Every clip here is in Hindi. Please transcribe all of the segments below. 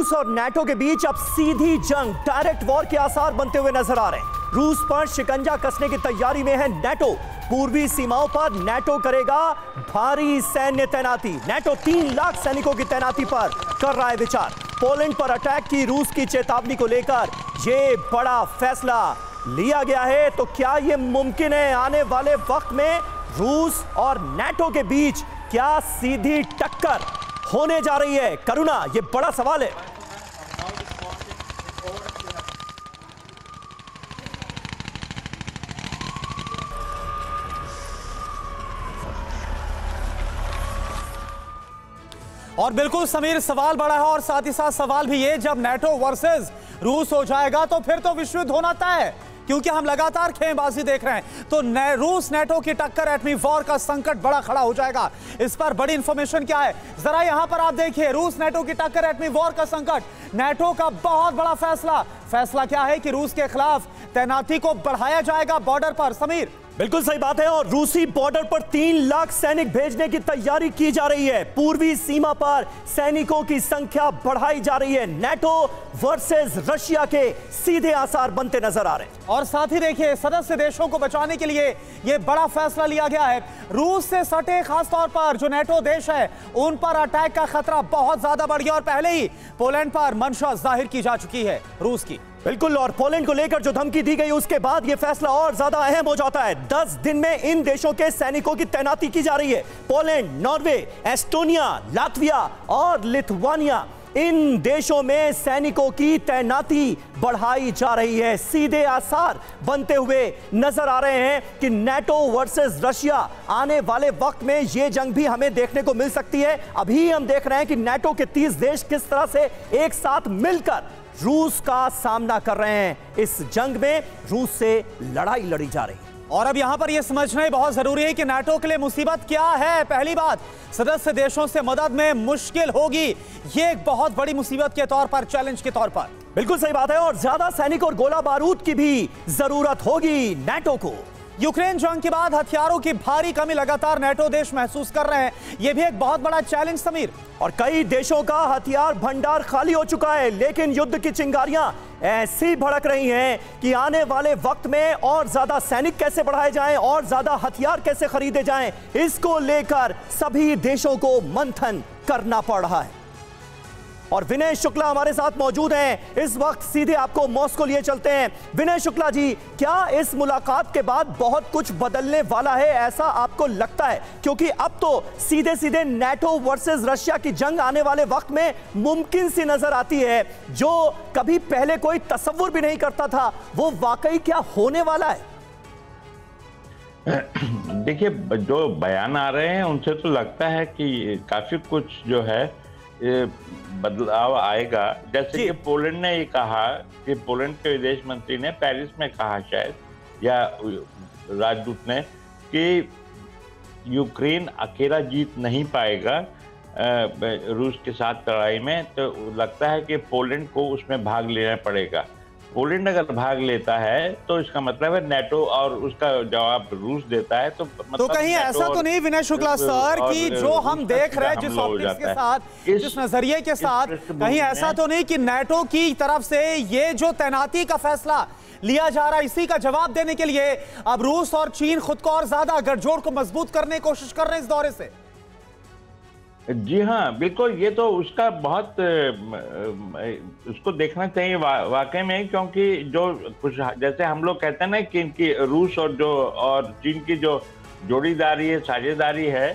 रूस और नाटो के बीच अब सीधी जंग, डायरेक्ट वॉर के आसार बनते हुए नजर आ रहे हैं। रूस पर शिकंजा कसने की तैयारी में है नाटो। पूर्वी सीमाओं पर नाटो करेगा भारी सैन्य तैनाती। नाटो 3 लाख सैनिकों की तैनाती पर कर रहा है विचार। पोलैंड पर अटैक की रूस की चेतावनी को लेकर यह बड़ा फैसला लिया गया है। तो क्या यह मुमकिन है आने वाले वक्त में रूस और नाटो के बीच क्या सीधी टक्कर होने जा रही है? करुणा, यह बड़ा सवाल है। और बिल्कुल समीर, सवाल बड़ा है और साथ ही साथ सवाल भी ये, जब नाटो वर्सेस रूस हो जाएगा तो फिर तो विश्व युद्ध होना तय है, क्योंकि हम लगातार खेमबाजी देख रहे हैं। तो रूस नाटो की टक्कर, एटमी वॉर का संकट बड़ा खड़ा हो जाएगा। इस पर बड़ी इंफॉर्मेशन क्या है जरा यहां पर आप देखिए। रूस नाटो की टक्कर, एटमी वॉर का संकट, नाटो का बहुत बड़ा फैसला क्या है कि रूस के खिलाफ तैनाती को बढ़ाया जाएगा बॉर्डर पर। समीर, बिल्कुल सही बात है। और रूसी बॉर्डर पर 3 लाख सैनिक भेजने की तैयारी की जा रही है। पूर्वी सीमा पर सैनिकों की संख्या बढ़ाई जा रही है। नाटो वर्सेस रशिया के सीधे आसार बनते नजर आ रहे हैं। और साथ ही देखिए, सदस्य देशों को बचाने के लिए यह बड़ा फैसला लिया गया है। रूस से सटे खासतौर पर जो नाटो देश है उन पर अटैक का खतरा बहुत ज्यादा बढ़ गया और पहले ही पोलैंड पर मंशा जाहिर की जा चुकी है रूस की। बिल्कुल, और पोलैंड को लेकर जो धमकी दी गई उसके बाद यह फैसला और ज्यादा अहम हो जाता है। 10 दिन में इन देशों के सैनिकों की तैनाती की जा रही है। पोलैंड, नॉर्वे, एस्टोनिया, लातविया और लिथुआनिया, इन देशों में सैनिकों की तैनाती बढ़ाई जा रही है। सीधे आसार बनते हुए नजर आ रहे हैं कि नाटो वर्सेस रशिया आने वाले वक्त में यह जंग भी हमें देखने को मिल सकती है। अभी हम देख रहे हैं कि नाटो के 30 देश किस तरह से एक साथ मिलकर रूस का सामना कर रहे हैं। इस जंग में रूस से लड़ाई लड़ी जा रही है। और अब यहां पर यह समझना ही बहुत जरूरी है कि नाटो के लिए मुसीबत क्या है। पहली बात, सदस्य देशों से मदद में मुश्किल होगी। यह एक बहुत बड़ी मुसीबत के तौर पर, चैलेंज के तौर पर। बिल्कुल सही बात है। और ज्यादा सैनिक और गोला बारूद की भी जरूरत होगी नाटो को। यूक्रेन जंग के बाद हथियारों की भारी कमी लगातार नाटो देश महसूस कर रहे हैं। यह भी एक बहुत बड़ा चैलेंज समीर। और कई देशों का हथियार भंडार खाली हो चुका है, लेकिन युद्ध की चिंगारियां ऐसी भड़क रही हैं कि आने वाले वक्त में और ज्यादा सैनिक कैसे बढ़ाए जाएं और ज्यादा हथियार कैसे खरीदे जाएं, इसको लेकर सभी देशों को मंथन करना पड़ रहा है। और विनय शुक्ला हमारे साथ मौजूद हैं। इस वक्त सीधे आपको मॉस्को लिए चलते हैं। विनय शुक्ला जी, क्या इस मुलाकात के बाद बहुत कुछ बदलने वाला है, ऐसा आपको लगता है? क्योंकि अब तो सीधे सीधे नाटो वर्सेस रशिया की जंग आने वाले वक्त में मुमकिन सी नजर आती है, जो कभी पहले कोई तसव्वुर भी नहीं करता था। वो वाकई क्या होने वाला है? देखिए, जो बयान आ रहे हैं उनसे तो लगता है कि काफी कुछ जो है बदलाव आएगा। जैसे कि पोलैंड ने ये कहा कि पोलैंड के विदेश मंत्री ने पेरिस में कहा शायद, या राजदूत ने, कि यूक्रेन अकेला जीत नहीं पाएगा रूस के साथ लड़ाई में। तो लगता है कि पोलैंड को उसमें भाग लेना पड़ेगा। पोलैंड अगर भाग लेता है तो इसका मतलब है नाटो, और उसका जवाब रूस देता है तो मतलब तो कहीं ऐसा तो नहीं विनय शुक्ला सर कि जो हम देख रहे हैं जिस ऑप्टिक्स के साथ, जिस नजरिए के साथ, कहीं ऐसा तो नहीं कि नाटो की तरफ से ये जो तैनाती का फैसला लिया जा रहा है, इसी का जवाब देने के लिए अब रूस और चीन खुद को और ज्यादा गठजोड़ को मजबूत करने की कोशिश कर रहे हैं इस दौरे से? जी हाँ, बिल्कुल। ये तो उसका बहुत उसको देखना चाहिए वाकई में, क्योंकि जो कुछ जैसे हम लोग कहते हैं ना कि इनकी रूस और चीन की जो जोड़ीदारी है, साझेदारी है,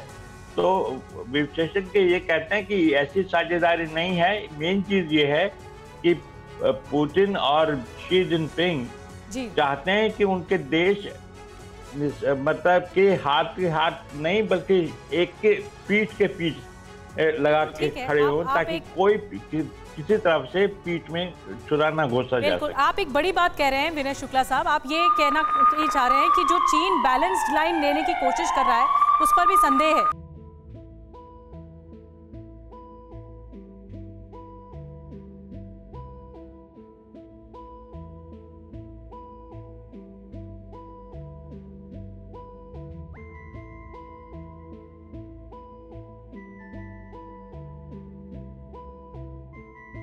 तो विशेषज्ञ ये कहते हैं कि ऐसी साझेदारी नहीं है। मेन चीज ये है कि पुतिन और शी जिनपिंग चाहते हैं कि उनके देश मतलब कि हाथ नहीं बल्कि एक के पीठ लगा के खड़े हो, ताकि कोई किसी तरफ से पीठ में छुरा ना घुसा जा सके। आप एक बड़ी बात कह रहे हैं विनय शुक्ला साहब, आप ये कहना चाह रहे हैं कि जो चीन बैलेंस्ड लाइन लेने की कोशिश कर रहा है उस पर भी संदेह है।